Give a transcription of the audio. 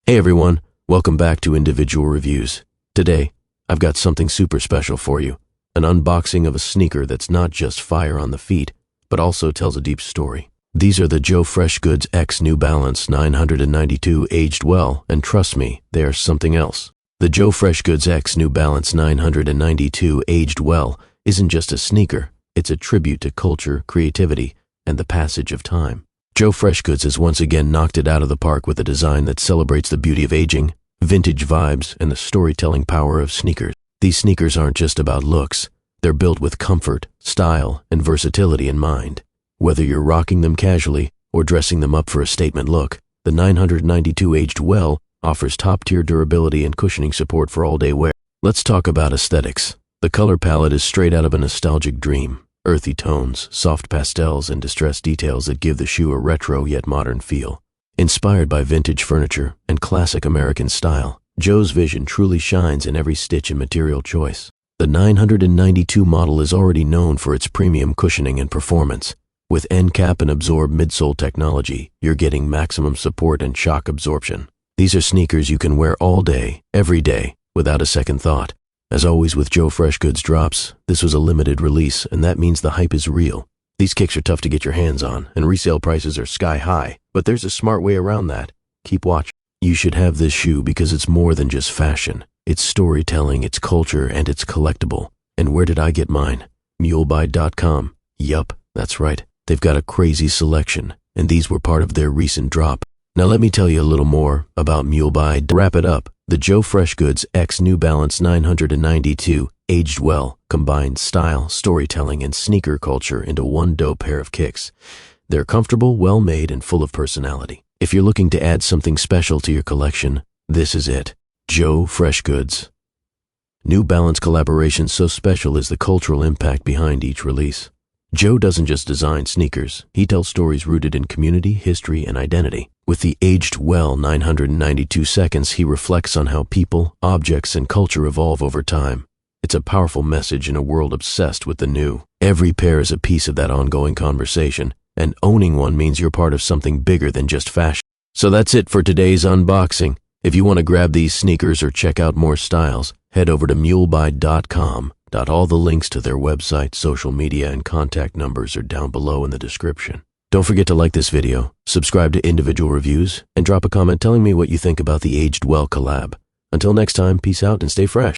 Hey everyone, welcome back to Individual Reviews. Today, I've got something super special for you. An unboxing of a sneaker that's not just fire on the feet, but also tells a deep story. These are the Joe Freshgoods X New Balance 992 aged well, and trust me, they are something else. The Joe Freshgoods X New Balance 992 aged well isn't just a sneaker, it's a tribute to culture, creativity, and the passage of time. Joe Freshgoods has once again knocked it out of the park with a design that celebrates the beauty of aging, vintage vibes, and the storytelling power of sneakers. These sneakers aren't just about looks, they're built with comfort, style, and versatility in mind. Whether you're rocking them casually or dressing them up for a statement look, the 992 aged well offers top-tier durability and cushioning support for all-day wear. Let's talk about aesthetics. The color palette is straight out of a nostalgic dream. Earthy tones, soft pastels, and distressed details that give the shoe a retro yet modern feel. Inspired by vintage furniture and classic American style, Joe's vision truly shines in every stitch and material choice. The 992 model is already known for its premium cushioning and performance. With end cap and absorb midsole technology, you're getting maximum support and shock absorption. These are sneakers you can wear all day, every day, without a second thought. As always with Joe Freshgoods drops, this was a limited release, and that means the hype is real. These kicks are tough to get your hands on, and resale prices are sky high, but there's a smart way around that. Keep watching. You should have this shoe because it's more than just fashion. It's storytelling, it's culture, and it's collectible. And where did I get mine? MuleBuy.com. Yup, that's right. They've got a crazy selection, and these were part of their recent drop. Now let me tell you a little more about MuleBuy. To wrap it up, the Joe Freshgoods X New Balance 992 aged well combines style, storytelling, and sneaker culture into one dope pair of kicks. They're comfortable, well-made, and full of personality. If you're looking to add something special to your collection, this is it. Joe Freshgoods. New Balance collaboration so special is the cultural impact behind each release. Joe doesn't just design sneakers, he tells stories rooted in community, history, and identity. With the aged well 992 seconds, he reflects on how people, objects, and culture evolve over time. It's a powerful message in a world obsessed with the new. Every pair is a piece of that ongoing conversation, and owning one means you're part of something bigger than just fashion. So that's it for today's unboxing. If you want to grab these sneakers or check out more styles, head over to MuleBuy.com. All the links to their website, social media, and contact numbers are down below in the description. Don't forget to like this video, subscribe to Individual Reviews, and drop a comment telling me what you think about the Aged Well collab. Until next time, peace out and stay fresh.